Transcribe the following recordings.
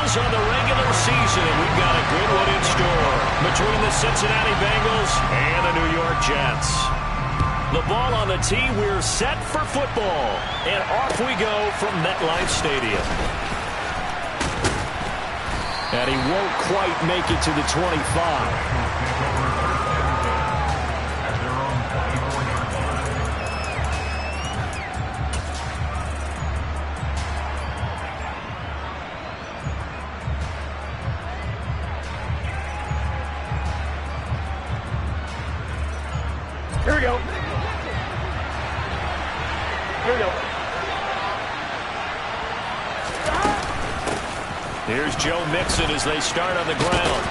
close on the regular season, and we've got a good one in store between the Cincinnati Bengals and the New York Jets. The ball on the tee, we're set for football, and off we go from MetLife Stadium. And he won't quite make it to the 25. Here we go. Here we go. Here's Joe Mixon as they start on the ground.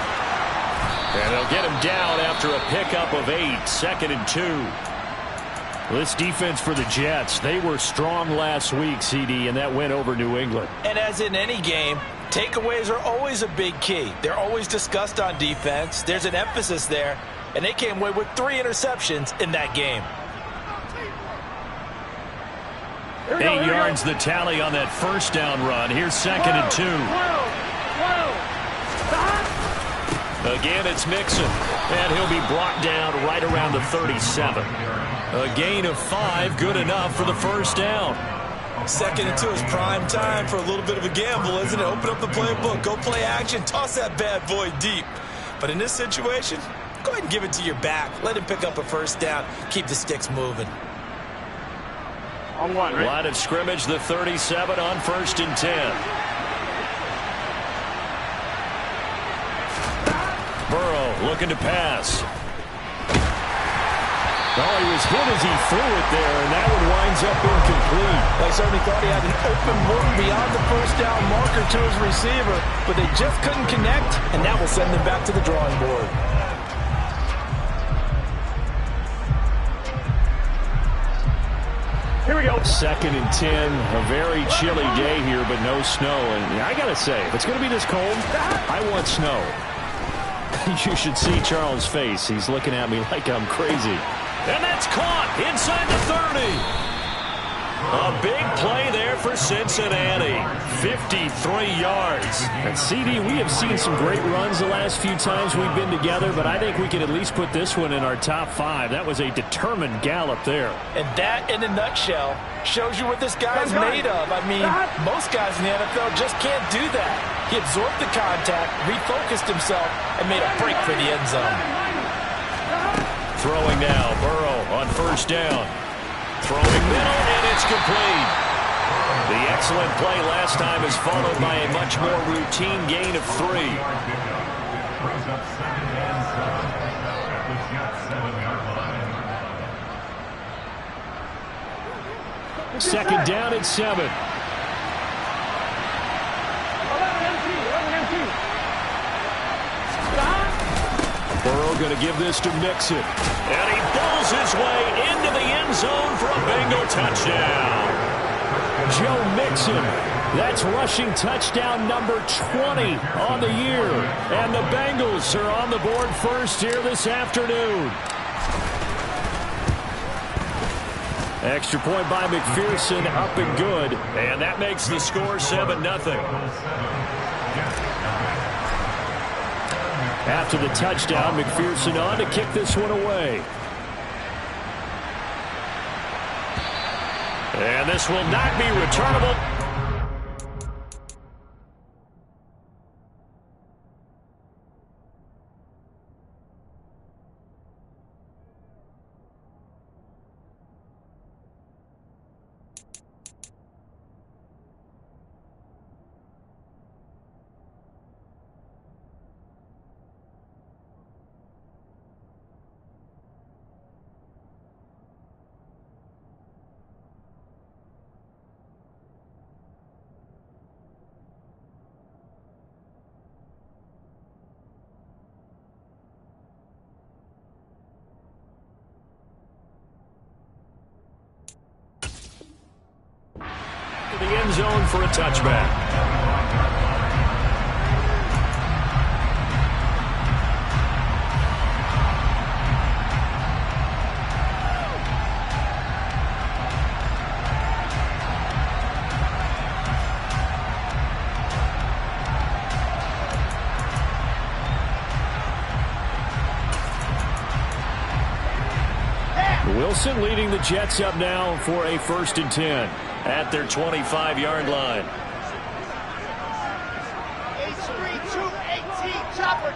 And they'll get him down after a pickup of 8, 2nd and 2. This defense for the Jets, they were strong last week, CD, and that went over New England. And as in any game, takeaways are always a big key. They're always discussed on defense. There's an emphasis there. And they came away with 3 interceptions in that game. 8 yards the tally on that first down run. Here's 2nd and 2. Again, it's Mixon. And he'll be brought down right around the 37. A gain of 5, good enough for the first down. 2nd and 2 is prime time for a little bit of a gamble, isn't it? Open up the playbook, go play action, toss that bad boy deep. But in this situation, go ahead and give it to your back. Let him pick up a first down. Keep the sticks moving. On one, right? Line of scrimmage, the 37 on 1st and 10. Burrow looking to pass. Oh, he was hit as he threw it there, and that one winds up incomplete. They certainly thought he had an open look beyond the first down marker to his receiver, but they just couldn't connect, and that will send them back to the drawing board. Here we go. 2nd and 10. A very chilly day here, but no snow. And I got to say, if it's going to be this cold, I want snow. You should see Charles' face. He's looking at me like I'm crazy. And that's caught inside the 30. A big play there for Cincinnati. 53 yards. And CD, we have seen some great runs the last few times we've been together, but I think we can at least put this one in our top 5. That was a determined gallop there. And that, in a nutshell, shows you what this guy's made of. I mean, most guys in the NFL just can't do that. He absorbed the contact, refocused himself, and made a break for the end zone. Throwing now, Burrow on first down. Throwing middle, and it's complete. The excellent play last time is followed by a much more routine gain of 3. Second down at 7. Burrow going to give this to Mixon. And he bowls his way into the end zone for a Bengal touchdown. Joe Mixon, that's rushing touchdown number 20 on the year. And the Bengals are on the board first here this afternoon. Extra point by McPherson, up and good. And that makes the score 7-0. After the touchdown, McPherson on to kick this one away. And this will not be returnable. The end zone for a touchback. Wilson leading the Jets up now for a 1st and 10 at their 25-yard line.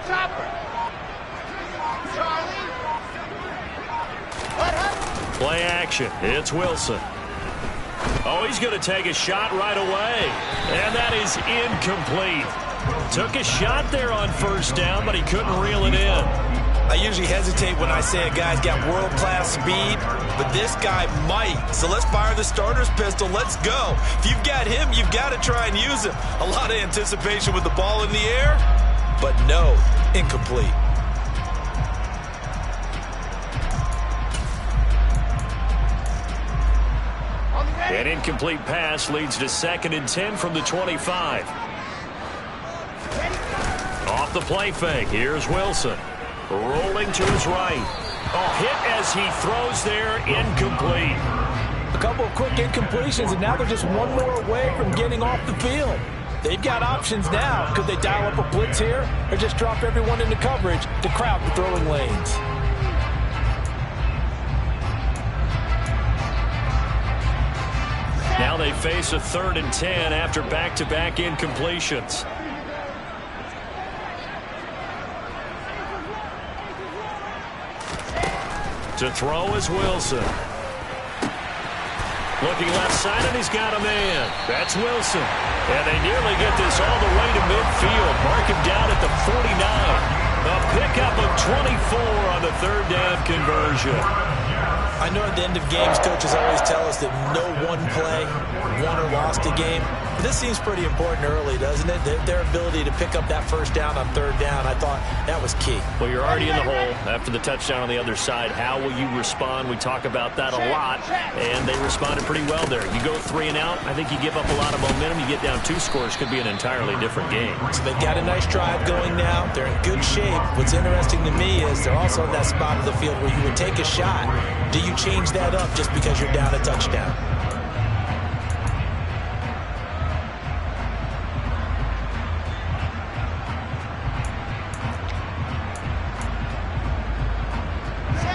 Chopper. Charlie. Play action. It's Wilson. Oh, he's going to take a shot right away. And that is incomplete. Took a shot there on 1st down, but he couldn't reel it in. I usually hesitate when I say a guy's got world-class speed, but this guy might. So let's fire the starter's pistol. Let's go. If you've got him, you've got to try and use him. A lot of anticipation with the ball in the air, but no, incomplete. An incomplete pass leads to 2nd and 10 from the 25. Off the play fake. Here's Wilson. Rolling to his right. Oh, hit as he throws there. Incomplete. A couple of quick incompletions, and now they're just one more away from getting off the field. They've got options now. Could they dial up a blitz here or just drop everyone into coverage to crowd the throwing lanes? Now they face a 3rd and 10 after back-to-back incompletions. To throw is Wilson. Looking left side, and he's got a man. That's Wilson. And they nearly get this all the way to midfield. Mark him down at the 49. A pickup of 24 on the 3rd down conversion. I know at the end of games, coaches always tell us that no one play won or lost a game. But this seems pretty important early, doesn't it? Their ability to pick up that 1st down on 3rd down, I thought that was key. Well, you're already in the hole after the touchdown on the other side. How will you respond? We talk about that a lot, and they responded pretty well there. You go 3 and out, I think you give up a lot of momentum. You get down 2 scores, could be an entirely different game. So they've got a nice drive going now. They're in good shape. What's interesting to me is they're also in that spot of the field where you would take a shot. Do you change that up just because you're down a touchdown?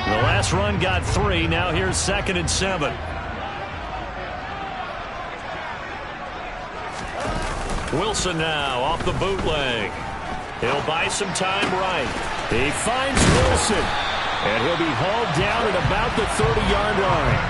The last run got 3. Now here's 2nd and 7. Wilson now off the bootleg. He'll buy some time right. He finds Wilson. And he'll be hauled down at about the 30-yard line.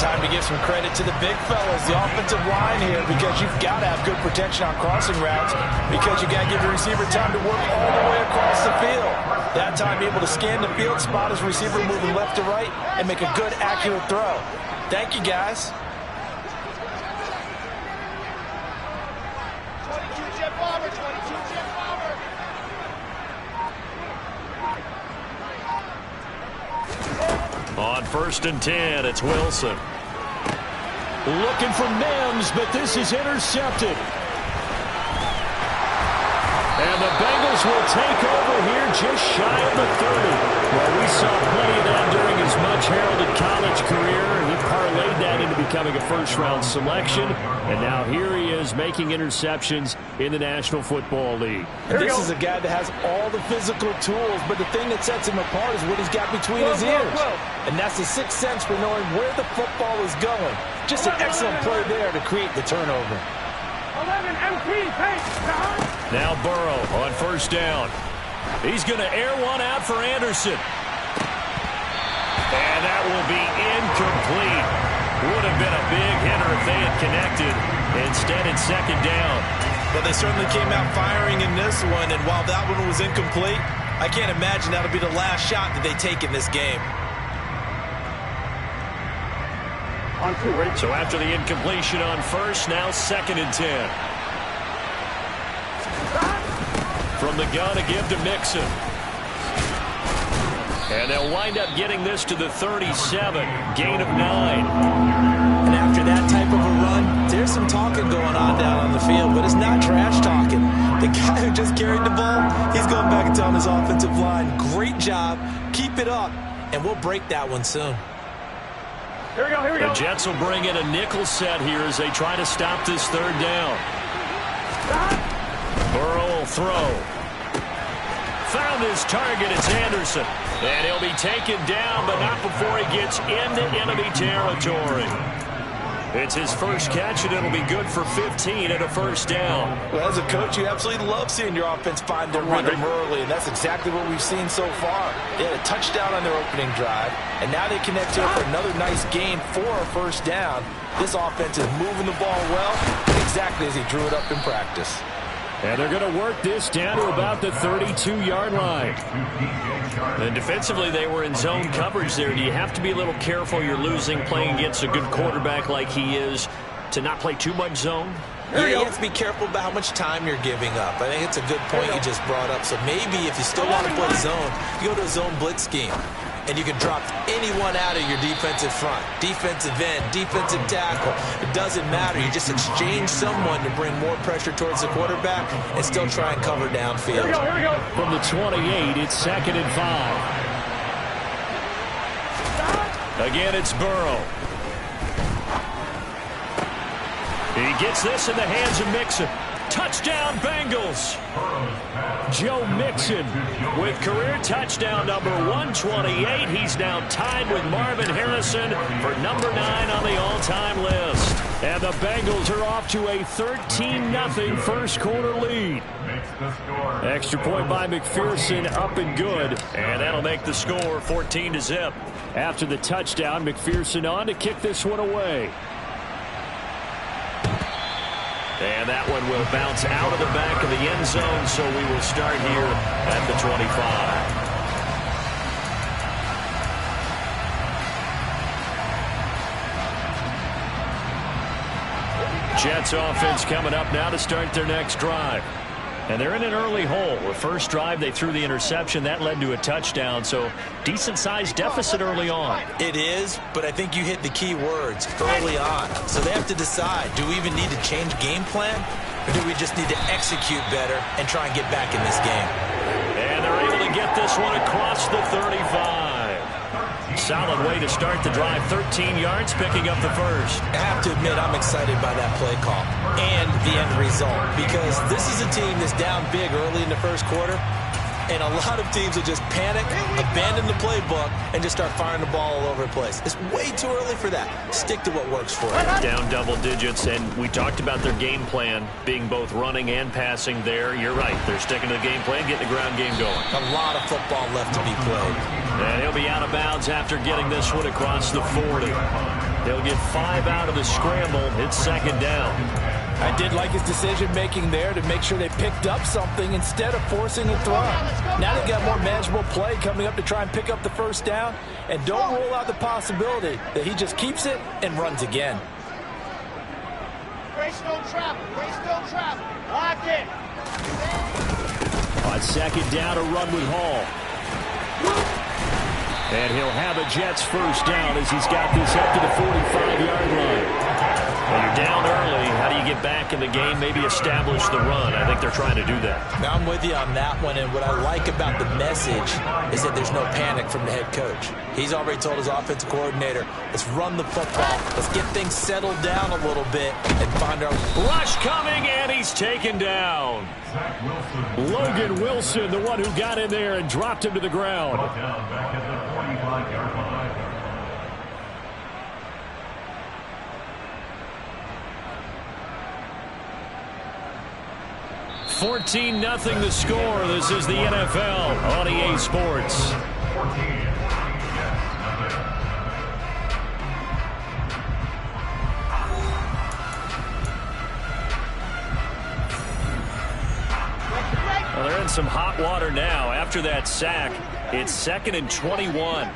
Time to give some credit to the big fellas, the offensive line here, because you've got to have good protection on crossing routes, because you got to give the receiver time to work all the way across the field. That time, be able to scan the field, spot his receiver moving left to right, and make a good, accurate throw. Thank you, guys. 22 Jet Bomber, 22 Jet Bomber. On 1st and 10, it's Wilson. Looking for Mims, but this is intercepted. And the Bengals will take over here just shy of the 30. Well, we saw plenty of that during his much-heralded college career. He parlayed that into becoming a first-round selection. And now here he is making interceptions in the National Football League. This is a guy that has all the physical tools, but the thing that sets him apart is what he's got between his ears. And that's the sixth sense for knowing where the football is going. Just an excellent play there to create the turnover. 11 MP, Now Burrow on 1st down. He's going to air one out for Anderson. And that will be incomplete. Would have been a big hitter if they had connected. Instead, it's 2nd down. But they certainly came out firing in this one, and while that one was incomplete, I can't imagine that'll be the last shot that they take in this game. On 2, ready? So after the incompletion on 1st, now 2nd and 10. From the gun, a give to Mixon. And they'll wind up getting this to the 37, gain of 9. And after that type of a run, there's some talking going on down on the field, but it's not trash talking. The guy who just carried the ball, he's going back and telling his offensive line, great job, keep it up, and we'll break that one soon. Here we go, here we go. The Jets will bring in a nickel set here as they try to stop this 3rd down. Burrow will throw. Found his target. It's Anderson. And he'll be taken down, but not before he gets into enemy territory. It's his first catch, and it'll be good for 15 and a first down. Well, as a coach, you absolutely love seeing your offense find their rhythm early, and that's exactly what we've seen so far. They had a touchdown on their opening drive, and now they connect here for another nice game for a first down. This offense is moving the ball well, exactly as he drew it up in practice. And they're going to work this down to about the 32-yard line. And defensively, they were in zone coverage there. Do you have to be a little careful? You're losing playing against a good quarterback like he is to not play too much zone? Yeah, you have to be careful about how much time you're giving up. I think it's a good point you just brought up. So maybe if you still want to play zone, you go to a zone blitz scheme. And you can drop anyone out of your defensive front. Defensive end, defensive tackle. It doesn't matter. You just exchange someone to bring more pressure towards the quarterback and still try and cover downfield. Here we go. From the 28, it's 2nd and 5. Again, it's Burrow. He gets this in the hands of Mixon. Touchdown, Bengals. Joe Mixon with career touchdown number 128. He's now tied with Marvin Harrison for number 9 on the all-time list. And the Bengals are off to a 13-0 first quarter lead. Extra point by McPherson, up and good. And that'll make the score 14-0. After the touchdown, McPherson on to kick this one away. And that one will bounce out of the back of the end zone, so we will start here at the 25. Jets offense coming up now to start their next drive. And they're in an early hole. The first drive, they threw the interception. That led to a touchdown, so decent-sized deficit early on. It is, but I think you hit the key words early on. So they have to decide, do we even need to change game plan, or do we just need to execute better and try and get back in this game? And they're able to get this one across the 35. Solid way to start the drive. 13 yards, picking up the first. I have to admit, I'm excited by that play call and the end result, because this is a team that's down big early in the first quarter, and a lot of teams will just panic, abandon the playbook, and just start firing the ball all over the place. It's way too early for that. Stick to what works for you. Down double digits, and we talked about their game plan being both running and passing there. You're right. They're sticking to the game plan, getting the ground game going. A lot of football left to be played. And he'll be out of bounds after getting this one across the 40. They'll get 5 out of the scramble. It's 2nd down. I did like his decision-making there to make sure they picked up something instead of forcing a throw. Now they've got more manageable play coming up to try and pick up the first down. And don't rule out the possibility that he just keeps it and runs again. Grace, no travel. Grace, no travel. Lock in. On 2nd down, a run with Hall. And he'll have a Jets first down as he's got this up to the 45-yard line. Well, you're down early. How do you get back in the game? Maybe establish the run. I think they're trying to do that. Now, I'm with you on that one, and what I like about the message is that there's no panic from the head coach. He's already told his offensive coordinator, let's run the football, let's get things settled down a little bit, and find our... Rush coming, and he's taken down. Logan Wilson, the one who got in there and dropped him to the ground. 14-0 the score. This is the NFL on EA Sports. Well, they're in some hot water now. After that sack, it's 2nd and 21.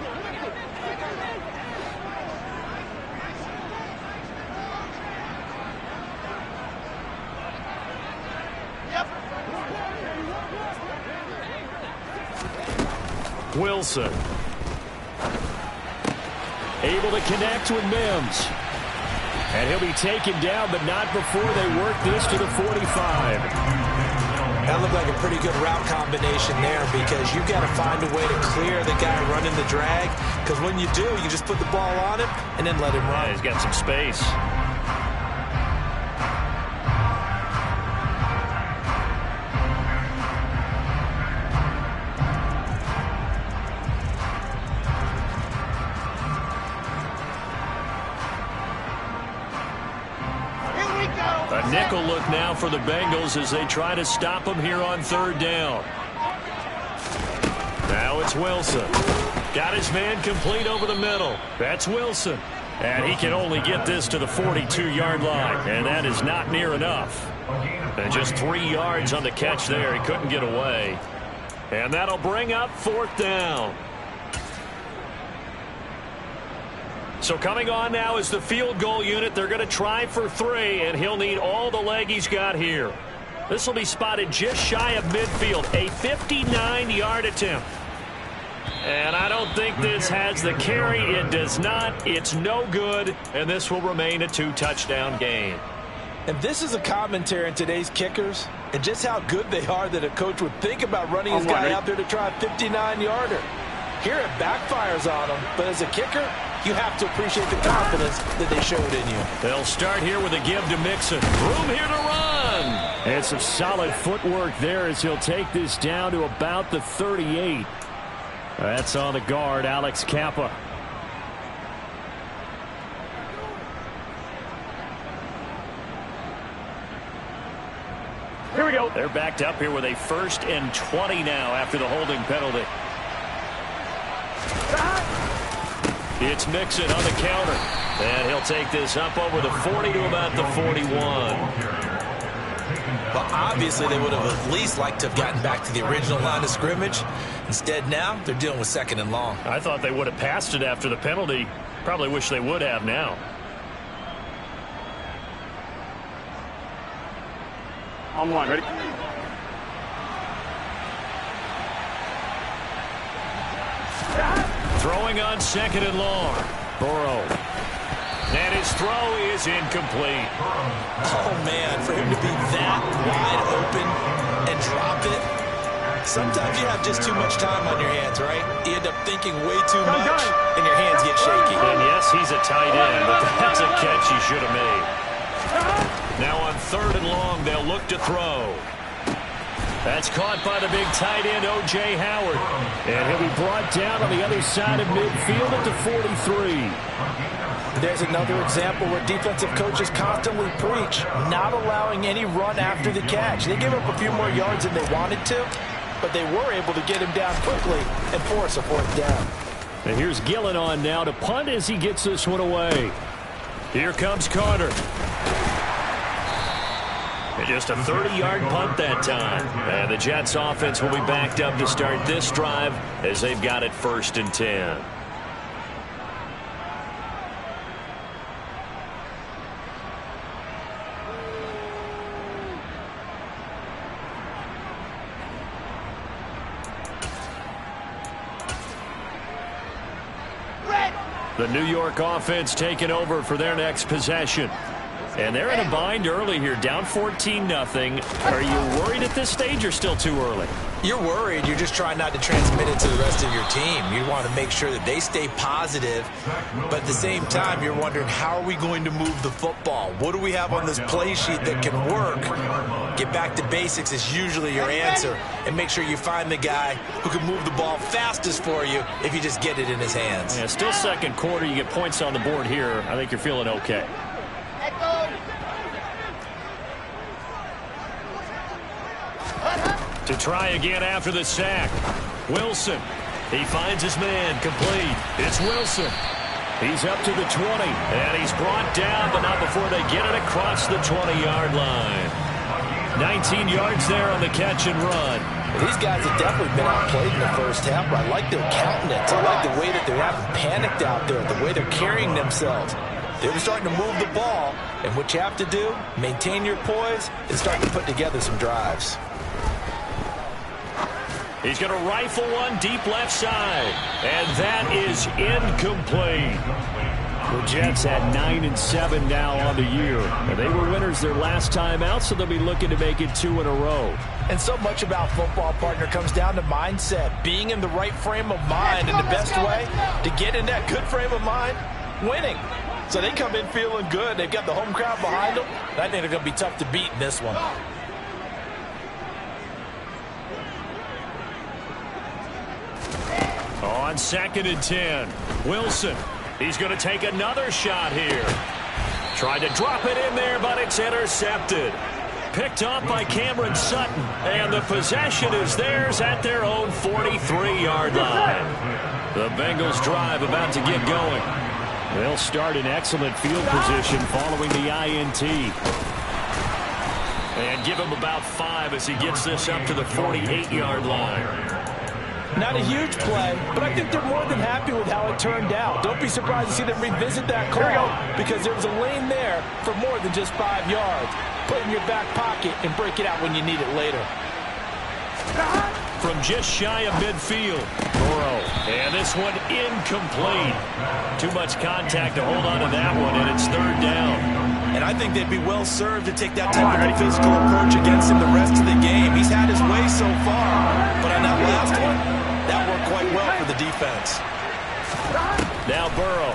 Wilson. Able to connect with Mims. And he'll be taken down, but not before they work this to the 45. That looked like a pretty good route combination there, because you've got to find a way to clear the guy running the drag, because when you do, you just put the ball on him and then let him run. Yeah, he's got some space. nickel look now for the Bengals as they try to stop him here on 3rd down. Now it's Wilson. Got his man complete over the middle. That's Wilson. And he can only get this to the 42-yard line, and that is not near enough. And just 3 yards on the catch there. He couldn't get away. And that'll bring up 4th down. So coming on now is the field goal unit. They're going to try for 3, and he'll need all the leg he's got here. This will be spotted just shy of midfield. A 59-yard attempt. And I don't think this has the carry. It does not. It's no good. And this will remain a 2-touchdown game. And this is a commentary on today's kickers and just how good they are that a coach would think about running his guy out there to try a 59-yarder. Here it backfires on him. But as a kicker, you have to appreciate the confidence that they showed in you. They'll start here with a give to Mixon. Room here to run. And some solid footwork there as he'll take this down to about the 38. That's on the guard, Alex Kappa. Here we go. They're backed up here with a 1st and 20 now after the holding penalty. It's Mixon on the counter. And he'll take this up over the 40 to about the 41. Well, obviously, they would have at least liked to have gotten back to the original line of scrimmage. Instead, now they're dealing with 2nd and long. I thought they would have passed it after the penalty. Probably wish they would have now. On the line, ready? Throwing on 2nd and long. Burrow. And his throw is incomplete. Oh, man, for him to be that wide open and drop it. Sometimes you have just too much time on your hands, right? You end up thinking way too much, and your hands get shaky. And yes, he's a tight end, but that's a catch he should have made. Now on 3rd and long, they'll look to throw. That's caught by the big tight end, O.J. Howard. And he'll be brought down on the other side of midfield at the 43. There's another example where defensive coaches constantly preach not allowing any run after the catch. They gave up a few more yards than they wanted to, but they were able to get him down quickly and force a 4th down. And here's Gillen on now to punt as he gets this one away. Here comes Carter. And just a 30-yard punt that time. And the Jets offense will be backed up to start this drive as they've got it 1st and 10. The New York offense taking over for their next possession. And they're in a bind early here, down 14-0. Are you worried at this stage or still too early? You're worried. You're just trying not to transmit it to the rest of your team. You want to make sure that they stay positive, but at the same time, you're wondering, how are we going to move the football? What do we have on this play sheet that can work? Get back to basics is usually your answer, and make sure you find the guy who can move the ball fastest for you if you just get it in his hands. Yeah, still 2nd quarter. You get points on the board here. I think you're feeling okay. To try again after the sack. Wilson. He finds his man complete. It's Wilson. He's up to the 20. And he's brought down, but not before they get it across the 20-yard line. 19 yards there on the catch and run. Well, these guys have definitely been outplayed in the 1st half, but I like their countenance. I like the way that they haven't panicked out there, the way they're carrying themselves. They're starting to move the ball, and what you have to do, maintain your poise and start to put together some drives. He's going to rifle one deep left side, and that is incomplete. The Jets at 9-7 now on the year, and they were winners their last time out, so they'll be looking to make it 2 in a row. And so much about football, partner, comes down to mindset, being in the right frame of mind, and the best way to get in that good frame of mind, winning. So they come in feeling good. They've got the home crowd behind them. I think they're going to be tough to beat in this one. On 2nd and 10, Wilson. He's going to take another shot here. Tried to drop it in there, but it's intercepted. Picked off by Cameron Sutton. And the possession is theirs at their own 43-yard line. The Bengals drive about to get going. They'll start in excellent field position following the INT. And give him about 5 as he gets this up to the 48-yard line. Not a huge play, but I think they're more than happy with how it turned out. Don't be surprised to see them revisit that call because there was a lane there for more than just 5 yards. Put it in your back pocket and break it out when you need it later. From just shy of midfield, Burrow. And this one incomplete. Too much contact to hold on to that one, and it's 3rd down. And I think they'd be well served to take that type of a physical approach against him the rest of the game. He's had his way so far, but on that last one, that worked quite well for the defense. Now Burrow.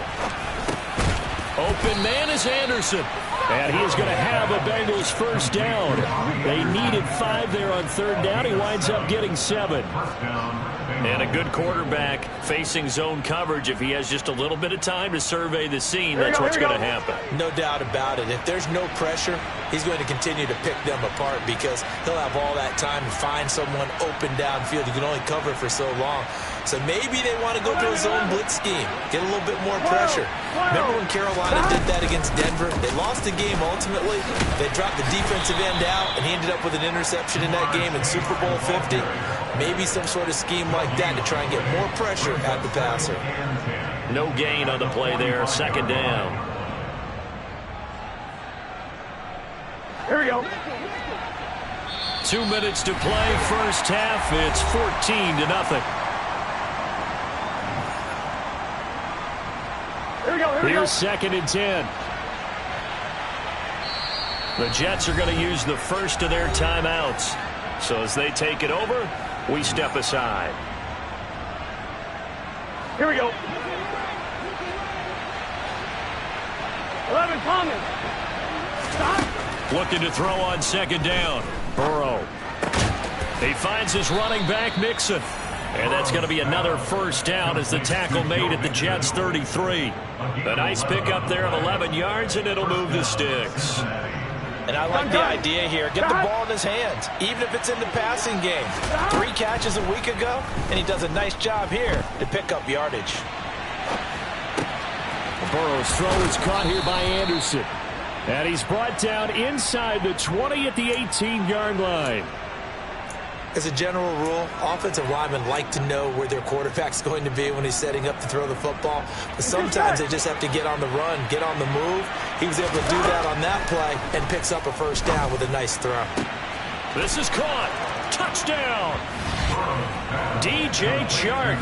Open man is Anderson. And he is going to have a Bengals 1st down. They needed 5 there on 3rd down. He winds up getting 7. And a good quarterback facing zone coverage. If he has just a little bit of time to survey the scene, that's what's going to happen. No doubt about it. If there's no pressure, he's going to continue to pick them apart because he'll have all that time to find someone open downfield. You can only cover for so long. So maybe they want to go to a zone blitz scheme, get a little bit more pressure. Remember when Carolina did that against Denver? They lost the game ultimately. They dropped the defensive end out, and he ended up with an interception in that game in Super Bowl 50. Maybe some sort of scheme like that to try and get more pressure at the passer. No gain on the play there, 2nd down. Here we go. 2 minutes to play, 1st half. It's 14-0. Here's 2nd and 10. The Jets are going to use the 1st of their timeouts. So as they take it over, we step aside. Here we go. 11 coming. Stop. Looking to throw on 2nd down. Burrow. He finds his running back, Mixon. And that's going to be another 1st down as the tackle made at the Jets' 33. A nice pickup there of 11 yards, and it'll move the sticks. And I like the idea here. Get the ball in his hands, even if it's in the passing game. 3 catches a week ago, and he does a nice job here to pick up yardage. Burrow's throw is caught here by Anderson. And he's brought down inside the 20 at the 18-yard line. As a general rule, offensive linemen like to know where their quarterback's going to be when he's setting up to throw the football. But sometimes they just have to get on the run, get on the move. He was able to do that on that play and picks up a 1st down with a nice throw. This is caught. Touchdown. DJ Chark.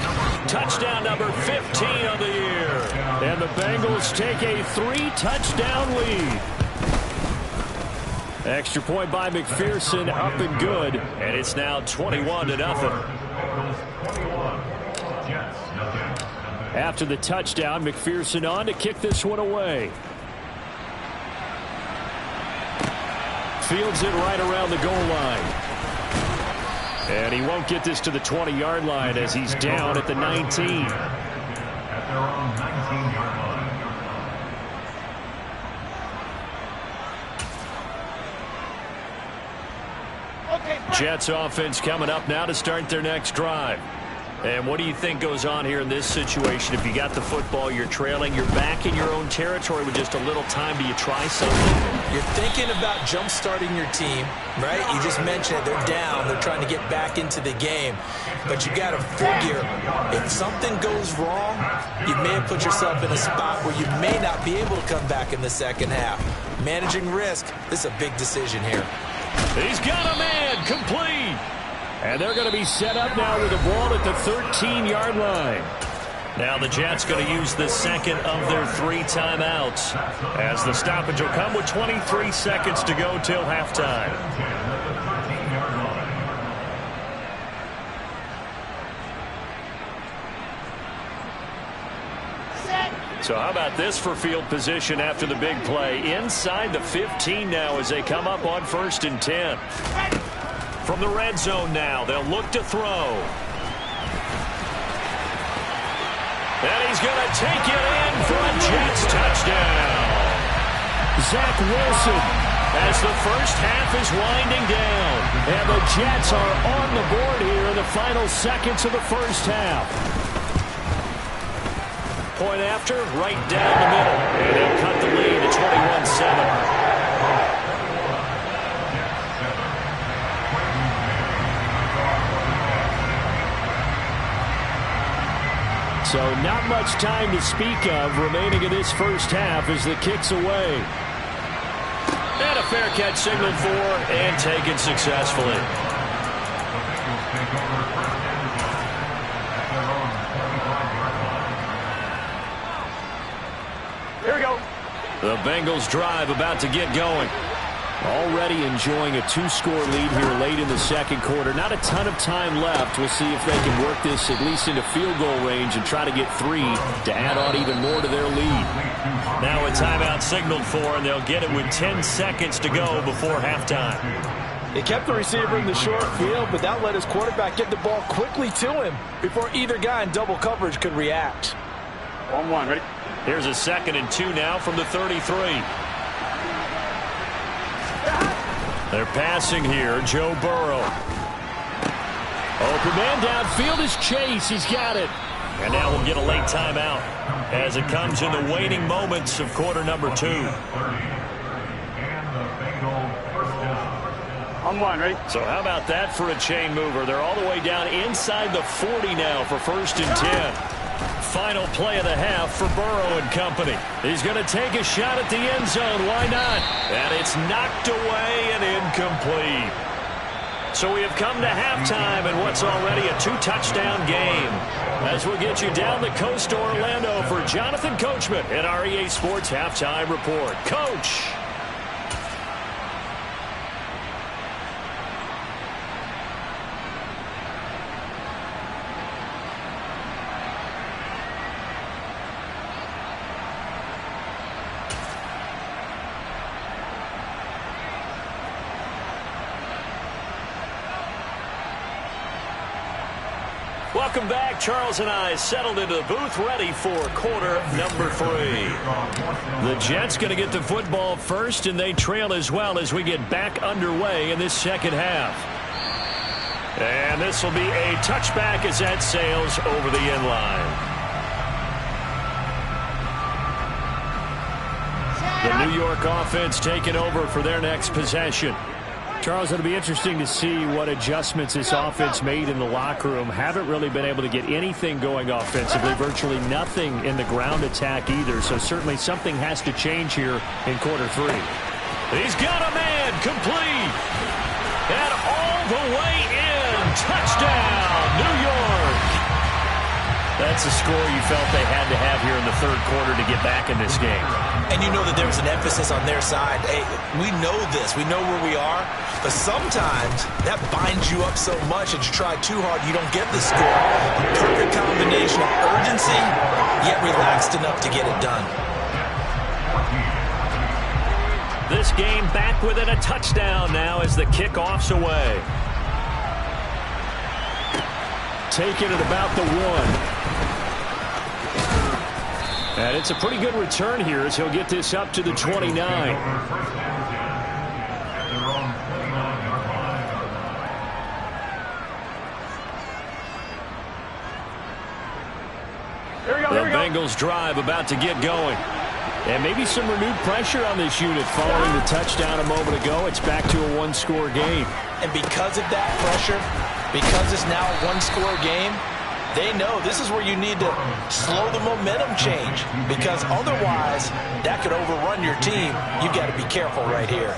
Touchdown number 15 of the year. And the Bengals take a 3-touchdown lead. Extra point by McPherson, up and good. And it's now 21-0. After the touchdown, McPherson on to kick this one away. Fields it right around the goal line. And he won't get this to the 20-yard line as he's down at the 19. At their own 19-yard line. Jets offense coming up now to start their next drive. And what do you think goes on here in this situation? If you got the football, you're trailing, you're back in your own territory with just a little time. Do you try something? You're thinking about jump-starting your team, right? You just mentioned it. They're down. They're trying to get back into the game. But you got to figure if something goes wrong, you may have put yourself in a spot where you may not be able to come back in the 2nd half. Managing risk, this is a big decision here. He's got a man, complete. And they're going to be set up now with the ball at the 13-yard line. Now the Jets going to use the 2nd of their 3 timeouts as the stoppage will come with 23 seconds to go till halftime. So how about this for field position after the big play? Inside the 15 now as they come up on 1st and 10. From the red zone now, they'll look to throw. And he's going to take it in for a Jets touchdown. Zach Wilson, as the first half is winding down. And the Jets are on the board here in the final seconds of the first half. Point after, right down the middle. And they'll cut the lead to 21-7. So not much time to speak of remaining in this first half as the kick's away. And a fair catch signaled for and taken successfully. Here we go. The Bengals drive about to get going. Already enjoying a 2-score lead here late in the second quarter. Not a ton of time left. We'll see if they can work this at least into field goal range and try to get 3 to add on even more to their lead. Now a timeout signaled for, and they'll get it with 10 seconds to go before halftime. He kept the receiver in the short field, but that let his quarterback get the ball quickly to him before either guy in double coverage could react. 1-1, ready? Here's a 2nd and 2 now from the 33. They're passing here. Joe Burrow. Open man downfield is Chase. He's got it. And now we'll get a late timeout as it comes in the waning moments of quarter number 2. On 1, ready? So how about that for a chain mover? They're all the way down inside the 40 now for 1st and 10. Final play of the half for Burrow and company. He's going to take a shot at the end zone. Why not? And it's knocked away and incomplete. So we have come to halftime in what's already a 2-touchdown game. As we'll get you down the coast to Orlando for Jonathan Coachman at our EA Sports Halftime Report. Coach. Welcome back. Charles and I settled into the booth ready for quarter number 3. The Jets going to get the football first, and they trail as well as we get back underway in this second half. And this will be a touchback as that sails over the end line. The New York offense taking over for their next possession. Charles, it'll be interesting to see what adjustments this offense made in the locker room. Haven't really been able to get anything going offensively, virtually nothing in the ground attack either. So certainly something has to change here in quarter 3. He's got a man complete. And all the way in. Touchdown, New York. That's a score you felt they had to have here in the third quarter to get back in this game. And you know that there was an emphasis on their side. Hey, we know this. We know where we are. But sometimes that binds you up so much that you try too hard, you don't get the score. A perfect combination of urgency, yet relaxed enough to get it done. This game back within a touchdown now as the kickoff's away. Taking it about the 1. And it's a pretty good return here as he'll get this up to the 29. The Bengals drive about to get going. And maybe some renewed pressure on this unit following the touchdown a moment ago. It's back to a 1-score game. And because of that pressure, because it's now a 1-score game, they know this is where you need to slow the momentum change, because otherwise that could overrun your team. You've got to be careful right here.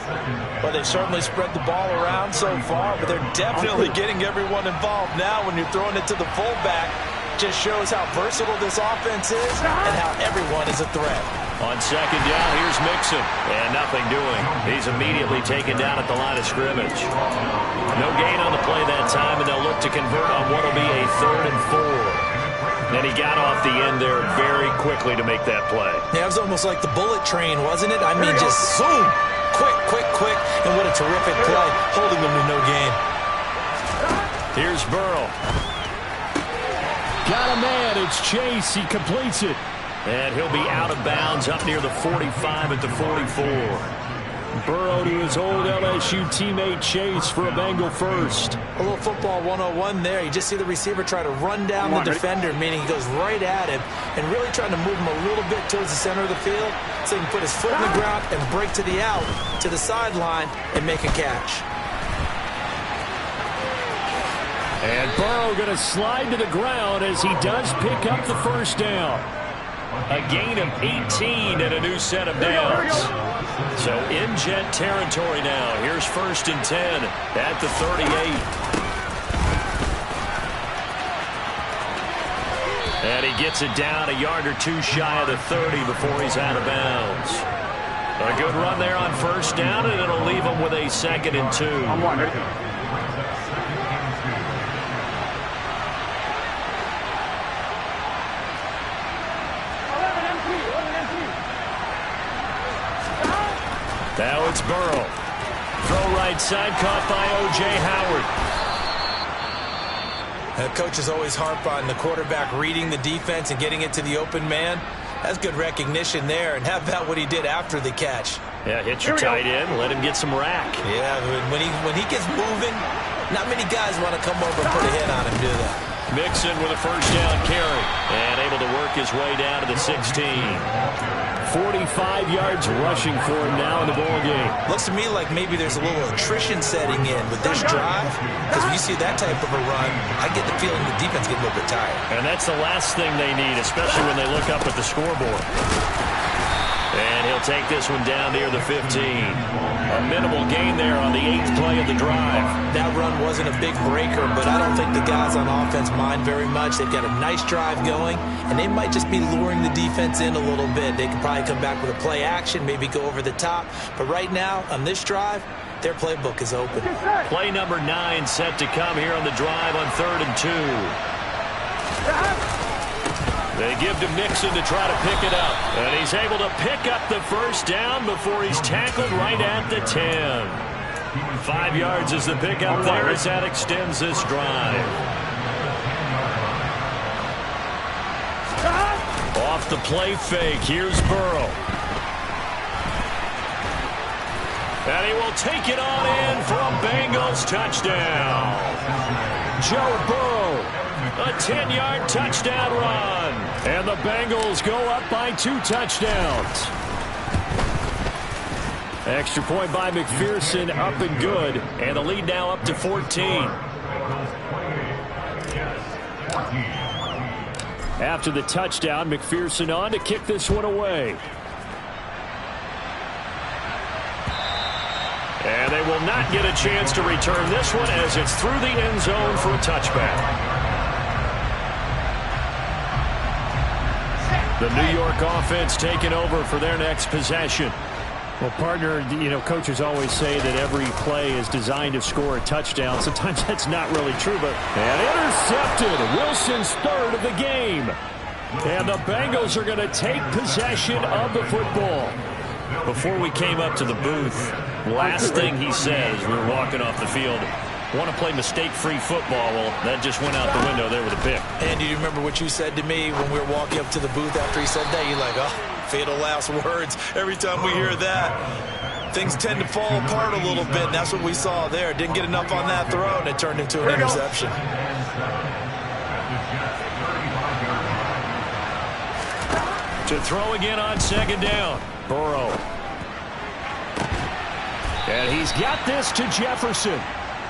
Well, they've certainly spread the ball around so far, but they're definitely getting everyone involved now. When you're throwing it to the fullback, just shows how versatile this offense is and how everyone is a threat. On second down, here's Mixon, and nothing doing. He's immediately taken down at the line of scrimmage. No gain on the play that time, and they'll look to convert on what will be a 3rd and 4. And he got off the end there very quickly to make that play. Yeah, it was almost like the bullet train, wasn't it? I mean, just zoom, quick, and what a terrific play, holding them to no gain. Here's Burrow. Got a man, it's Chase, he completes it. And he'll be out of bounds up near the 45 at the 44. Burrow to his old LSU teammate Chase for a Bengal first. A little football 101 there. You just see the receiver try to run down the defender, meaning he goes right at him and really trying to move him a little bit towards the center of the field so he can put his foot in the ground and break to the out, to the sideline, and make a catch. And Burrow going to slide to the ground as he does pick up the first down. A gain of 18 and a new set of downs. So in Jet territory now. Here's 1st and 10 at the 38. And he gets it down a yard or two shy of the 30 before he's out of bounds. A good run there on 1st down, and it'll leave him with a 2nd and 2. On one, ready? Now it's Burrow. Throw right side, caught by O.J. Howard. Coaches always harp on the quarterback reading the defense and getting it to the open man. That's good recognition there. And how about what he did after the catch? Yeah, hit your tight end, let him get some rack. Yeah, when he gets moving, not many guys want to come over and put a hit on him, do they? Mixon with a 1st down carry and able to work his way down to the 16. 45 yards rushing for him now in the ball game. Looks to me like maybe there's a little attrition setting in with this drive, because when you see that type of a run, I get the feeling the defense gets a little bit tired. And that's the last thing they need, especially when they look up at the scoreboard. And he'll take this one down near the 15. A minimal gain there on the 8th play of the drive. That run wasn't a big breaker, but I don't think the guys on offense mind very much. They've got a nice drive going, and they might just be luring the defense in a little bit. They could probably come back with a play action, maybe go over the top. But right now, on this drive, their playbook is open. Play number 9 set to come here on the drive on 3rd and 2. They give to Mixon to try to pick it up. And he's able to pick up the 1st down before he's tackled right at the 10. 5 yards is the pickup there as that extends this drive. Off the play fake, here's Burrow. And he will take it on in for a Bengals touchdown. Joe Burrow. A 10-yard touchdown run. And the Bengals go up by 2 touchdowns. Extra point by McPherson, up and good. And the lead now up to 14. After the touchdown, McPherson on to kick this one away. And they will not get a chance to return this one as it's through the end zone for a touchback. The New York offense taking over for their next possession. Well, partner, coaches always say that every play is designed to score a touchdown. Sometimes that's not really true, but and intercepted. Wilson's 3rd of the game. And the Bengals are going to take possession of the football. Before we came up to the booth, last thing he said as we were walking off the field, want to play mistake-free football. Well, that just went out the window there with a pick. And do you remember what you said to me when we were walking up to the booth after he said that? You're like, oh, fatal last words. Every time we hear that, things tend to fall apart a little bit. And that's what we saw there. Didn't get enough on that throw, and it turned into an interception. To throw again on 2nd down. Burrow. And he's got this to Jefferson.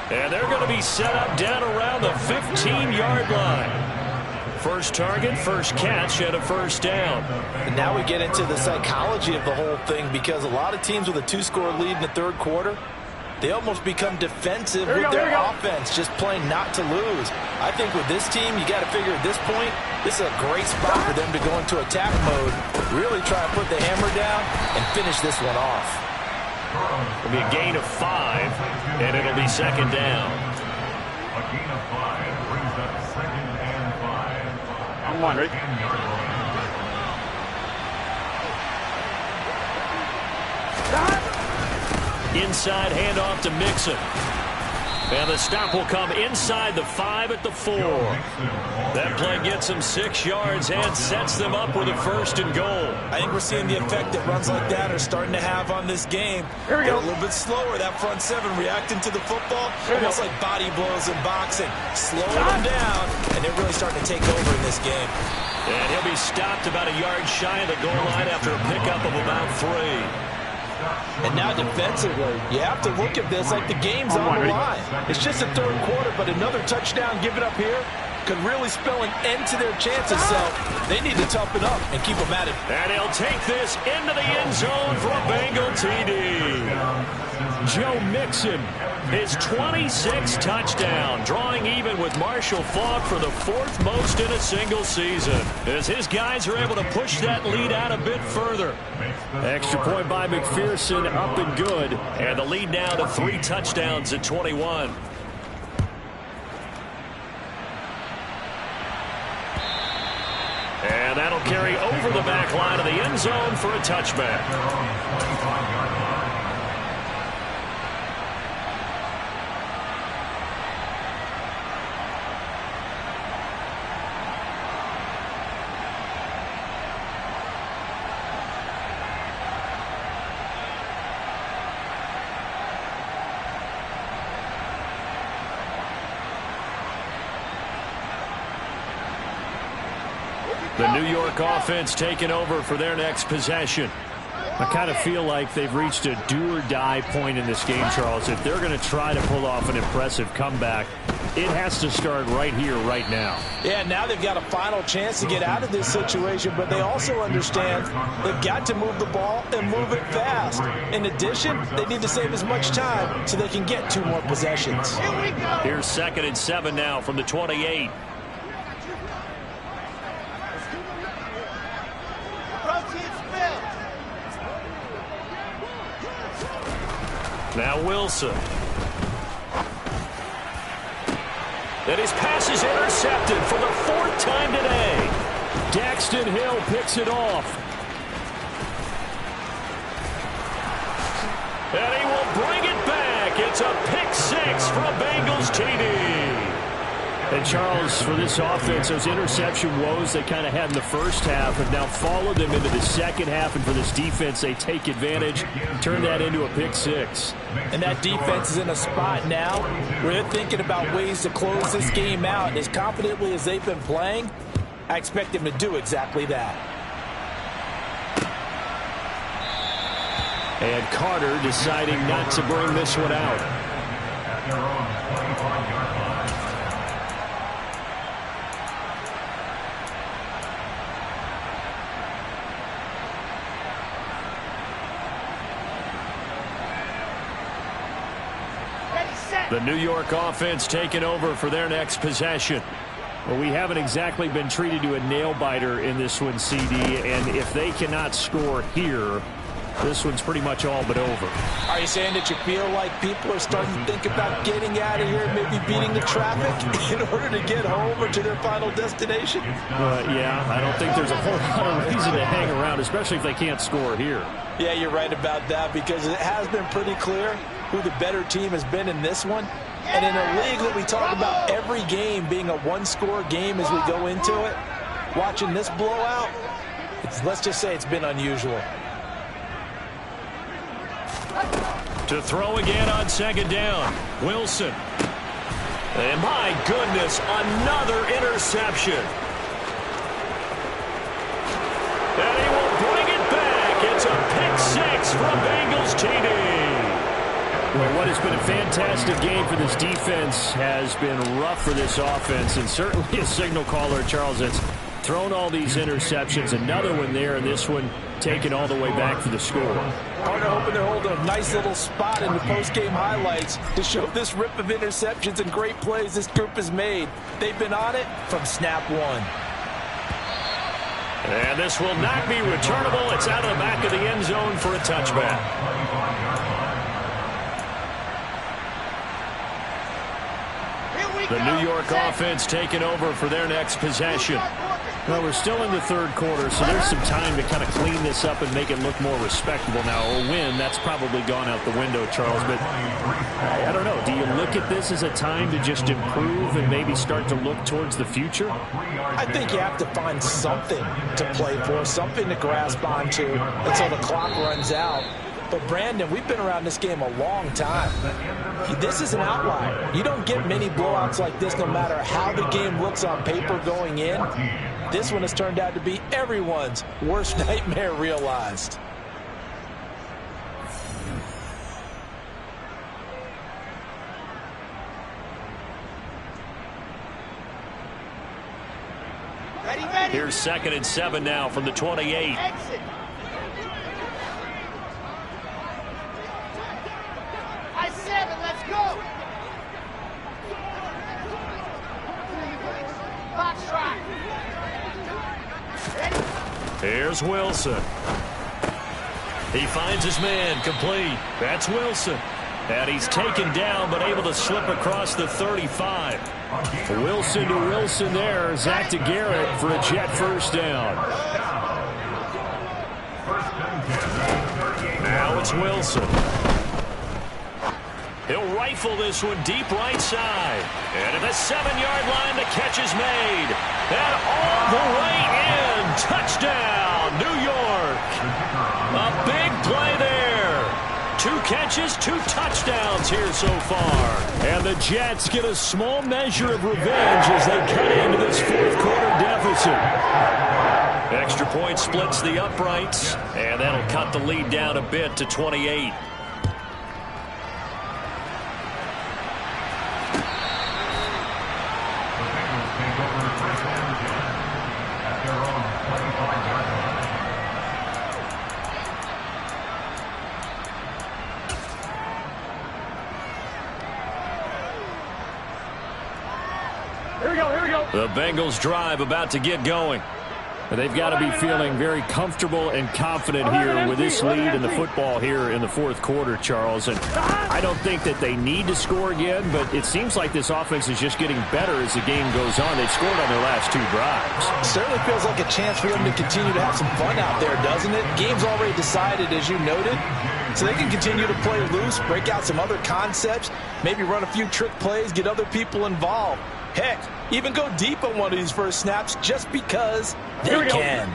And they're going to be set up down around the 15-yard line. First target, first catch, and a 1st down. And now we get into the psychology of the whole thing, because a lot of teams with a 2-score lead in the 3rd quarter, they almost become defensive with their offense, just playing not to lose. I think with this team, you got to figure at this point, this is a great spot for them to go into attack mode, really try to put the hammer down and finish this one off. It'll be a gain of 5, and it'll be 2nd down. A gain of 5 brings up 2nd and 5. On one, ready? Inside handoff to Mixon. And the stop will come inside the 5 at the 4. That play gets them 6 yards and sets them up with a 1st and goal. I think we're seeing the effect that runs like that are starting to have on this game. Here we go. A little bit slower, that front 7 reacting to the football, almost like body blows in boxing. Slowing them down, and they're really starting to take over in this game. And he'll be stopped about a yard shy of the goal line after a pickup of about 3. And now defensively, you have to look at this like the game's on the line. It's just a 3rd quarter, but another touchdown given up here could really spell an end to their chances, so they need to toughen up and keep them at it. And he'll take this into the end zone for a Bengal TD. Joe Mixon, his 26th touchdown, drawing even with Marshall Faulk for the 4th most in a single season, as his guys are able to push that lead out a bit further. Extra point by McPherson, up and good. And the lead now to 3 touchdowns at 21. And that'll carry over the back line of the end zone for a touchback. The New York offense taking over for their next possession. I kind of feel like they've reached a do-or-die point in this game, Charles. If they're going to try to pull off an impressive comeback, it has to start right here, right now. Yeah, now they've got a final chance to get out of this situation, but they also understand they've got to move the ball and move it fast. In addition, they need to save as much time so they can get 2 more possessions. Here we go. Here's 2nd and 7 now from the 28. Now Wilson. And his pass is intercepted for the 4th time today. Daxton Hill picks it off. And he will bring it back. It's a pick 6 for a Bengals TD. And Charles, for this offense, those interception woes they kind of had in the first half have now followed them into the second half. And for this defense, they take advantage, turn that into a pick 6. And that defense is in a spot now where they're thinking about ways to close this game out. And as confidently as they've been playing, I expect them to do exactly that. And Carter deciding not to bring this one out. At their own 25-yard line. The New York offense taking over for their next possession. Well, we haven't exactly been treated to a nail-biter in this one, CD, and if they cannot score here, this one's pretty much all but over. Are you saying that you feel like people are starting to think about getting out of here, maybe beating the traffic in order to get home or to their final destination? Yeah, I don't think there's a whole lot of reason to hang around, especially if they can't score here. Yeah, you're right about that, because it has been pretty clear who the better team has been in this one. And in a league that we talk about every game being a 1-score game as we go into it, watching this blowout, let's just say it's been unusual. To throw again on 2nd down, Wilson. And my goodness, another interception. And he will bring it back. It's a pick 6 for a Bengals TD. Well, what has been a fantastic game for this defense has been rough for this offense, and certainly a signal caller, Charles, that's thrown all these interceptions. Another one there, and this one taken all the way back for the score. Carter hoping they're holding a nice little spot in the post-game highlights to show this rip of interceptions and great plays this group has made. They've been on it from snap 1. And this will not be returnable. It's out of the back of the end zone for a touchback. The New York offense taking over for their next possession. Well, we're still in the third quarter, so there's some time to kind of clean this up and make it look more respectable. Now, a win, that's probably gone out the window, Charles, but I don't know. Do you look at this as a time to just improve and maybe start to look towards the future? I think you have to find something to play for, something to grasp onto until the clock runs out. But, Brandon, we've been around this game a long time. This is an outlier. You don't get many blowouts like this no matter how the game looks on paper going in. This one has turned out to be everyone's worst nightmare realized. Ready. Here's 2nd and 7 now from the 28. Exit. I-7, let's go. Box try. Here's Wilson. He finds his man, complete. That's Wilson. And he's taken down, but able to slip across the 35. Wilson to Wilson there. Zach to Garrett for a Jet first down. Now it's Wilson. He'll rifle this one deep right side. And at the 7-yard line, the catch is made. And all the way in. Touchdown, New York. A big play there. 2 catches, 2 touchdowns here so far. And the Jets get a small measure of revenge as they cut into this fourth quarter deficit. Extra point splits the uprights, and that'll cut the lead down a bit to 28. The Bengals drive about to get going. They've got to be feeling very comfortable and confident here with this lead in the football here in the fourth quarter, Charles. And I don't think that they need to score again, but it seems like this offense is just getting better as the game goes on. They've scored on their last 2 drives. Certainly feels like a chance for them to continue to have some fun out there, doesn't it? Game's already decided, as you noted. So they can continue to play loose, break out some other concepts, maybe run a few trick plays, get other people involved. Heck, even go deep on one of these first snaps just because they can.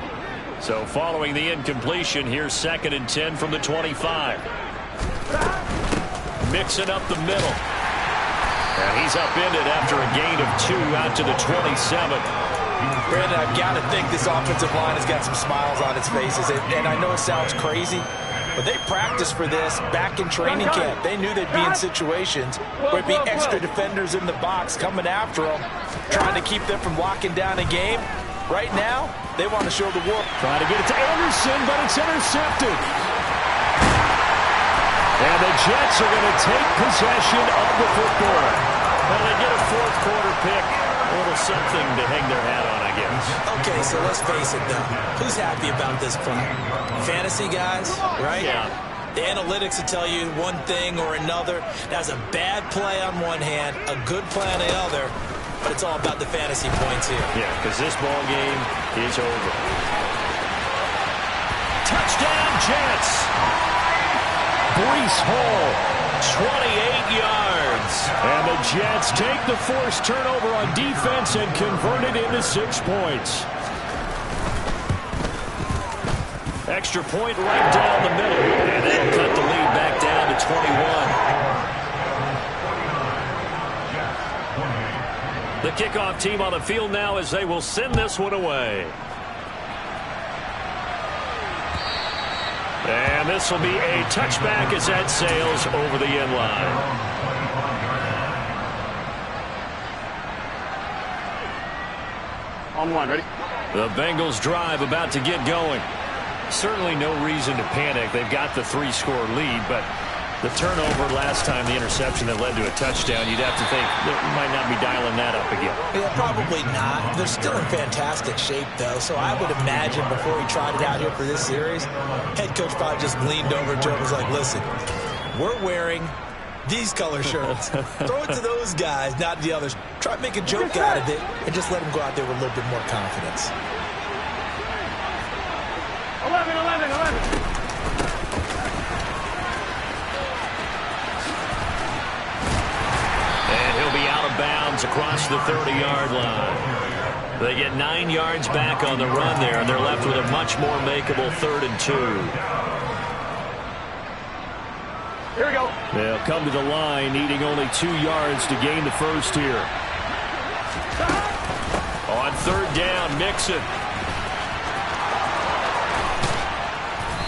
So following the incompletion, here's 2nd and 10 from the 25. Mixing up the middle. And he's upended after a gain of 2 out to the 27. Brandon, I've got to think this offensive line has got some smiles on its faces. And I know it sounds crazy, but they practiced for this back in training camp. They knew they'd be in situations where it'd be extra defenders in the box coming after them, trying to keep them from locking down a game. Right now, they want to show the world. Trying to get it to Anderson, but it's intercepted. And the Jets are going to take possession of the football. Well, they get a fourth quarter pick. A little something to hang their hat on, I guess. Okay, so let's face it, though. Who's happy about this play? Fantasy guys, right? Yeah. The analytics will tell you one thing or another. That's a bad play on one hand, a good play on the other, but it's all about the fantasy points here. Yeah, because this ball game is over. Touchdown, Jets! Breece Hall, 28 yards. and the Jets take the forced turnover on defense and convert it into 6 points. Extra point right down the middle, and that'll cut the lead back down to 21. The kickoff team on the field now as they will send this one away. And this will be a touchback as that sails over the end line. On 1, ready? The Bengals drive about to get going. Certainly no reason to panic. They've got the 3-score lead, but the turnover last time, the interception that led to a touchdown, you'd have to think they might not be dialing that up again. Yeah, probably not. They're still in fantastic shape, though, so I would imagine before he tried it out here for this series, head coach probably just leaned over to him and was like, listen, we're wearing These color shirts. Throw it to those guys, not the others. Try to make a joke out of it and just let them go out there with a little bit more confidence. 11, 11, 11. And he'll be out of bounds across the 30-yard line. They get 9 yards back on the run there, and they're left with a much more makeable 3rd and 2. Here we go. They'll come to the line, needing only 2 yards to gain the first here. On 3rd down, Mixon.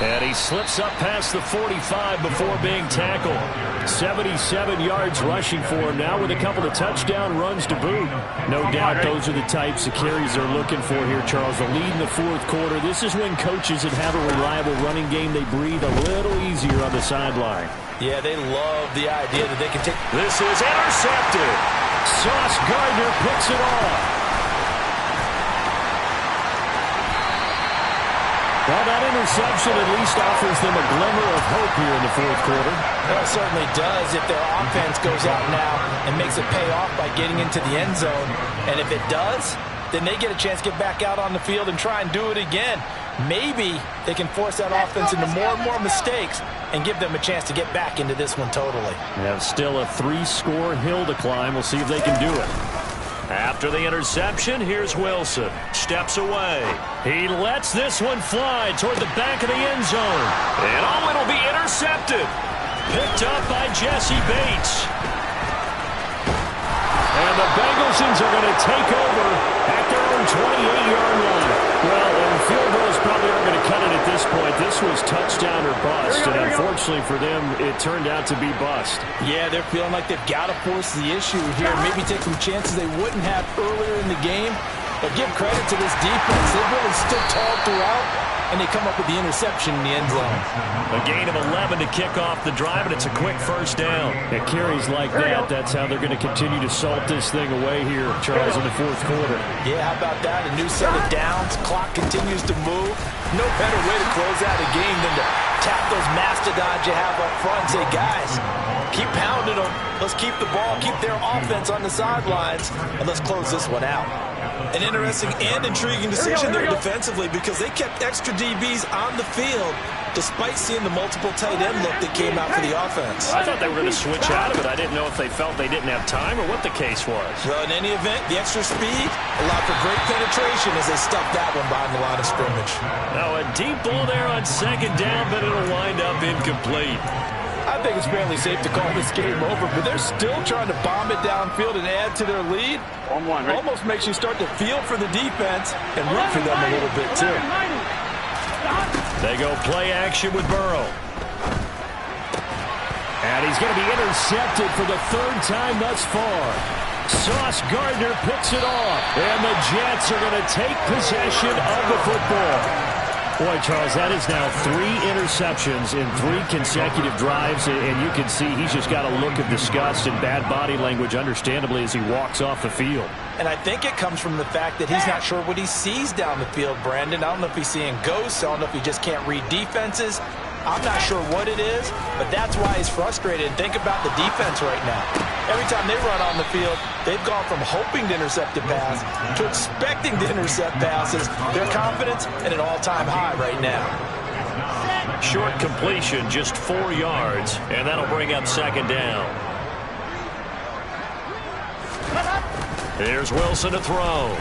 And he slips up past the 45 before being tackled. 77 yards rushing for him now with a couple of touchdown runs to boot. No doubt those are the types of carries they're looking for here, Charles. The lead in the 4th quarter. This is when coaches that have a reliable running game, they breathe a little easier on the sideline. Yeah, they love the idea that they can take. This is intercepted. Sauce Gardner picks it off. Well, that interception at least offers them a glimmer of hope here in the 4th quarter. Well, it certainly does if their offense goes out now and makes it pay off by getting into the end zone. And if it does, then they get a chance to get back out on the field and try and do it again. Maybe they can force that offense into more and more mistakes and give them a chance to get back into this one totally. They have still a 3-score hill to climb. We'll see if they can do it. After the interception, here's Wilson. Steps away. He lets this one fly toward the back of the end zone. And it'll be intercepted. Picked up by Jesse Bates. And the Bengals are going to take over at their own 28-yard line. Well, and field goals probably aren't going to cut it at this point. This was touchdown or bust, and unfortunately for them, it turned out to be bust. Yeah, they're feeling like they've got to force the issue here. Maybe take some chances they wouldn't have earlier in the game. But give credit to this defense. They've really stood tall throughout, and they come up with the interception in the end zone. A gain of 11 to kick off the drive, and it's a quick 1st down. At carries like that, that's how they're going to continue to salt this thing away here, Charles, in the 4th quarter. Yeah, how about that? A new set of downs. Clock continues to move. No better way to close out a game than to tap those mastodons you have up front and say, guys, keep pounding them. Let's keep the ball, keep their offense on the sidelines, and let's close this one out. An interesting and intriguing decision there defensively because they kept extra DBs on the field despite seeing the multiple tight end look that came out for the offense. I thought they were going to switch out of it. I didn't know if they felt they didn't have time or what the case was. Well, in any event, the extra speed allowed for great penetration as they stuffed that one behind the line of scrimmage. Now a deep ball there on 2nd down, but it'll wind up incomplete. I think it's fairly safe to call this game over, but they're still trying to bomb it downfield and add to their lead. Almost makes you start to feel for the defense and root for them a little bit, too. They go play action with Burrow. And he's going to be intercepted for the 3rd time thus far. Sauce Gardner picks it off, and the Jets are going to take possession of the football. Boy, Charles, that is now 3 interceptions in 3 consecutive drives, and you can see he's just got a look of disgust and bad body language, understandably, as he walks off the field. And I think it comes from the fact that he's not sure what he sees down the field, Brandon. I don't know if he's seeing ghosts. I don't know if he just can't read defenses. I'm not sure what it is, but that's why he's frustrated. And think about the defense right now. Every time they run on the field, they've gone from hoping to intercept a pass to expecting to intercept passes. Their confidence at an all-time high right now. Short completion, just 4 yards, and that'll bring up 2nd down. Here's Wilson to throw.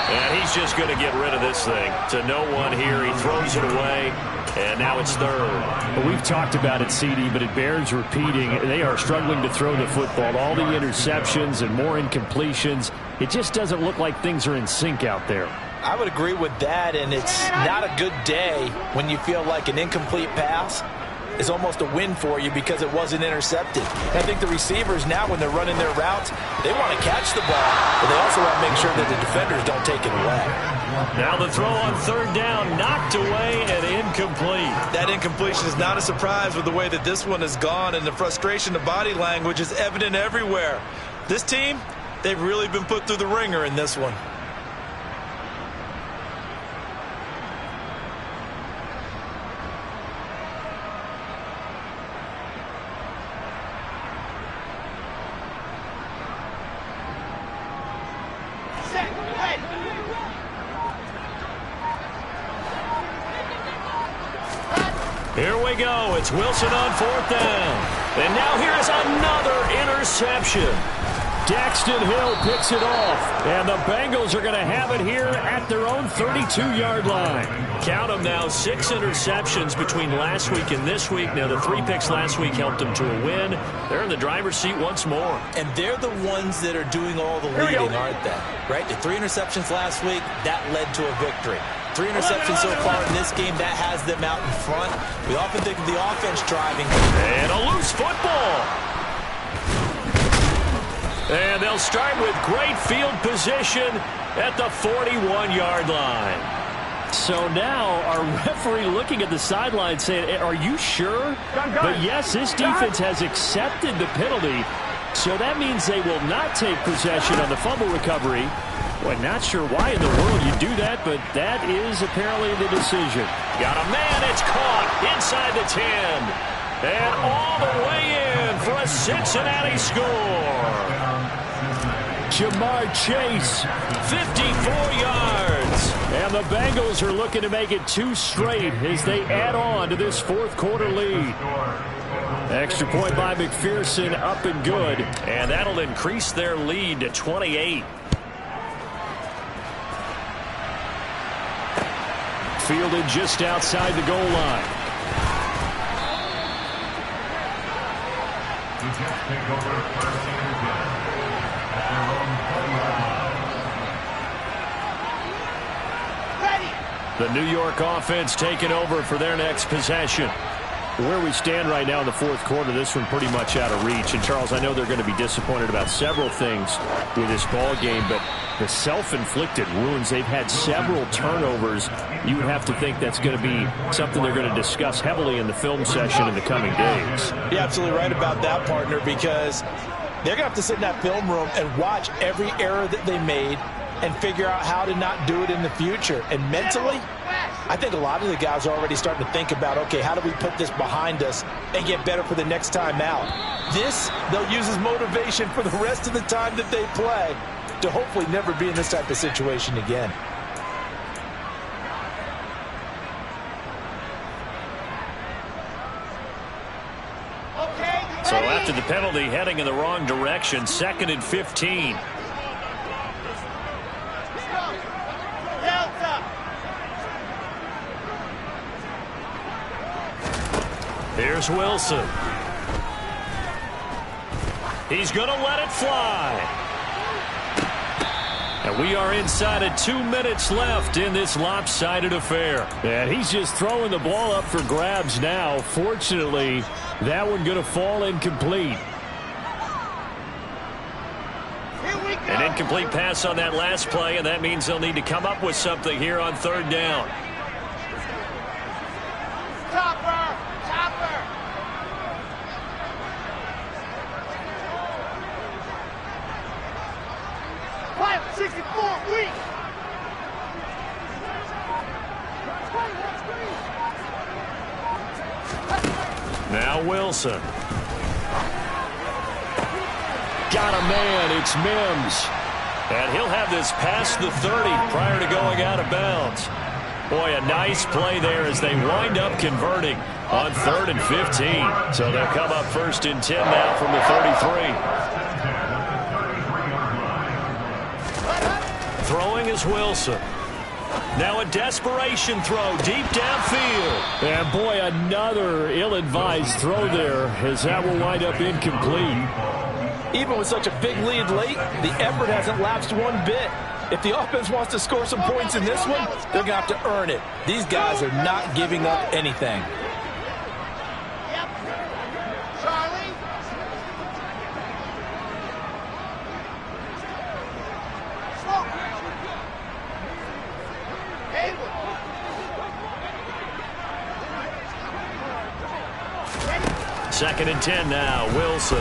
And he's just going to get rid of this thing. To no one here. He throws it away, and now it's 3rd. Well, we've talked about it, CD, but it bears repeating. They are struggling to throw the football. All the interceptions and more incompletions. It just doesn't look like things are in sync out there. I would agree with that, and it's not a good day when you feel like an incomplete pass is almost a win for you because it wasn't intercepted. And I think the receivers now, when they're running their routes, they want to catch the ball, but they also want to make sure that the defenders don't take it away. Now the throw on 3rd down, knocked away and incomplete. That incompletion is not a surprise with the way that this one has gone, and the frustration of body language is evident everywhere. This team, they've really been put through the ringer in this one. Here we go. It's Wilson on 4th down. And now here is another interception. Daxton Hill picks it off, and the Bengals are going to have it here at their own 32-yard line. Count them now, 6 interceptions between last week and this week. Now, the 3 picks last week helped them to a win. They're in the driver's seat once more. And they're the ones that are doing all the leading, aren't they? Right? The 3 interceptions last week, that led to a victory. 3 interceptions so far in this game, that has them out in front. We often think of the offense driving. And a loose football. And they'll start with great field position at the 41-yard line. So now our referee looking at the sideline saying, are you sure? But yes, this defense has accepted the penalty. So that means they will not take possession on the fumble recovery. Well, not sure why in the world you do that, but that is apparently the decision. Got a man, it's caught inside the 10. And all the way in for a Cincinnati score. Jamar Chase, 54 yards. And the Bengals are looking to make it 2 straight as they add on to this 4th quarter lead. Extra point by McPherson, up and good. And that'll increase their lead to 28. Fielded just outside the goal line. The Jets take over 1st and 10 at their own 40-yard line. The New York offense taking over for their next possession. Where we stand right now in the 4th quarter, this one pretty much out of reach. And, Charles, I know they're going to be disappointed about several things with this ball game, but the self-inflicted wounds, they've had several turnovers. You would have to think that's going to be something they're going to discuss heavily in the film session in the coming days. You're absolutely right about that, partner, because they're going to have to sit in that film room and watch every error that they made and figure out how to not do it in the future. And mentally, I think a lot of the guys are already starting to think about, okay, how do we put this behind us and get better for the next time out? This, they'll use as motivation for the rest of the time that they play to hopefully never be in this type of situation again. So after the penalty, heading in the wrong direction, 2nd and 15. Here's Wilson. He's going to let it fly. And we are inside of 2 minutes left in this lopsided affair. And he's just throwing the ball up for grabs now. Fortunately, that one going to fall incomplete. An incomplete pass on that last play, and that means they'll need to come up with something here on 3rd down. Now Wilson. Got a man. It's Mims. And he'll have this past the 30 prior to going out of bounds. Boy, a nice play there as they wind up converting on 3rd and 15. So they'll come up 1st and 10 now from the 33. Throwing is Wilson. Now a desperation throw deep downfield. And boy, another ill-advised throw there as that will wind up incomplete. Even with such a big lead late, the effort hasn't lapsed one bit. If the offense wants to score some points in this one, they're going to have to earn it. These guys are not giving up anything. Yep. Charlie. Second and 10 now, Wilson.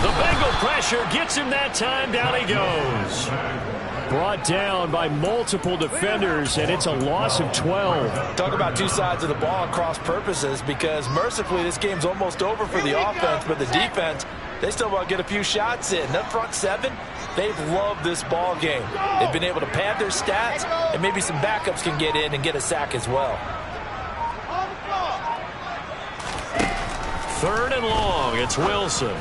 The Bengal pressure gets him that time. Down he goes. Brought down by multiple defenders, and it's a loss of 12. Talk about 2 sides of the ball at cross purposes, because mercifully this game's almost over for the offense, but the defense, they still want to get a few shots in. That front 7, they've loved this ball game. They've been able to pad their stats, and maybe some backups can get in and get a sack as well. Third and long, it's Wilson.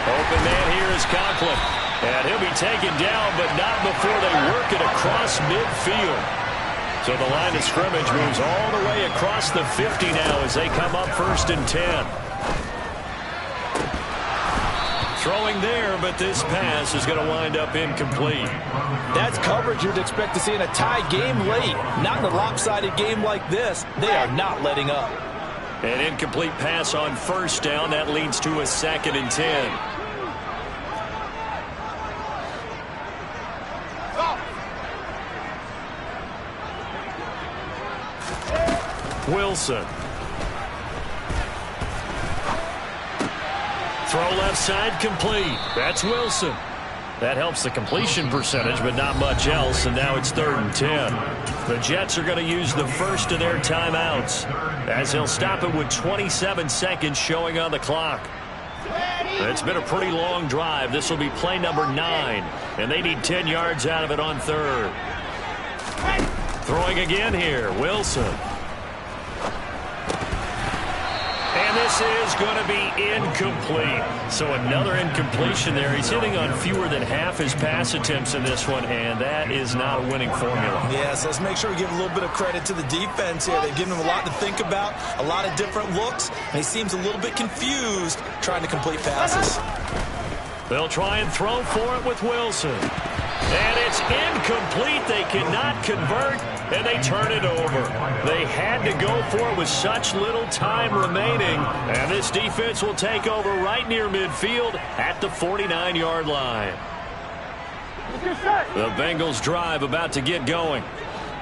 Open man here is Conklin. And he'll be taken down, but not before they work it across midfield. So the line of scrimmage moves all the way across the 50 now as they come up 1st and 10. Throwing there, but this pass is going to wind up incomplete. That's coverage you'd expect to see in a tie game late. Not in a lopsided game like this. They are not letting up. An incomplete pass on 1st down. That leads to a 2nd and 10. Wilson. Throw left side complete. That's Wilson. That helps the completion percentage, but not much else, and now it's 3rd and 10. The Jets are going to use the first of their timeouts as they'll stop it with 27 seconds showing on the clock. It's been a pretty long drive. This will be play number 9, and they need 10 yards out of it on 3rd. Throwing again here, Wilson. And this is going to be incomplete. So another incompletion there. He's hitting on fewer than half his pass attempts in this one, and that is not a winning formula. Yes, let's make sure we give a little bit of credit to the defense here. They've given him a lot to think about, a lot of different looks, and he seems a little bit confused trying to complete passes. They'll try and throw for it with Wilson. And it's incomplete. They cannot convert, and they turn it over. They had to go for it with such little time remaining, and this defense will take over right near midfield at the 49-yard line. The Bengals drive about to get going.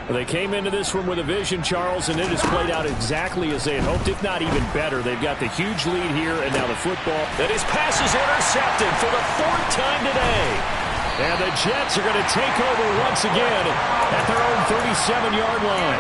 They came into this one with a vision, Charles, and it has played out exactly as they had hoped, if not even better. They've got the huge lead here, and now the football. And his pass is intercepted for the 4th time today. And the Jets are going to take over once again at their own 37-yard line.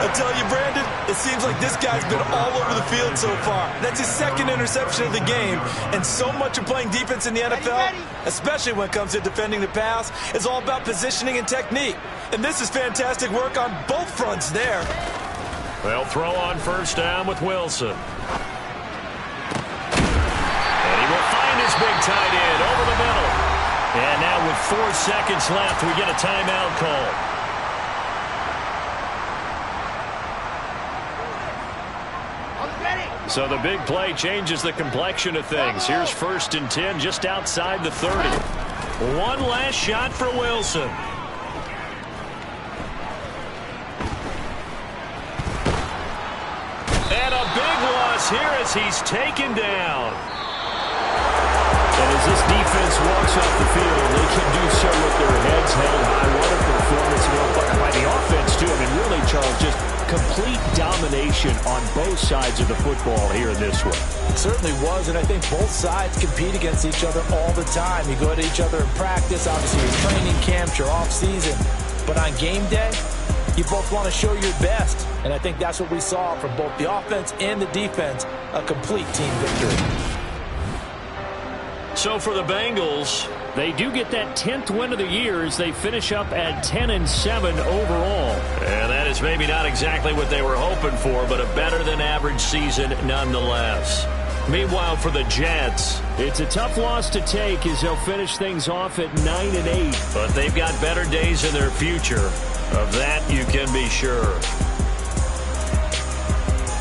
I tell you, Brandon, it seems like this guy's been all over the field so far. That's his 2nd interception of the game. And so much of playing defense in the NFL, especially when it comes to defending the pass, is all about positioning and technique. And this is fantastic work on both fronts there. They'll throw on 1st down with Wilson. And he will find his big tight end over the middle. And now with 4 seconds left, we get a timeout call. So the big play changes the complexion of things. Here's 1st and 10 just outside the 30. One last shot for Wilson. And a big loss here as he's taken down. And as this defense walks off the field, they can do so with their heads held high. What a performance by the offense, too. I mean, really, Charles, just complete domination on both sides of the football here in this one. It certainly was, and I think both sides compete against each other all the time. You go at each other in practice, obviously your training camps, your off-season. But on game day, you both want to show your best. And I think that's what we saw from both the offense and the defense, a complete team victory. So for the Bengals, they do get that 10th win of the year as they finish up at 10-7 overall. And that is maybe not exactly what they were hoping for, but a better-than-average season nonetheless. Meanwhile, for the Jets, it's a tough loss to take as they'll finish things off at 9-8. But they've got better days in their future. Of that, you can be sure.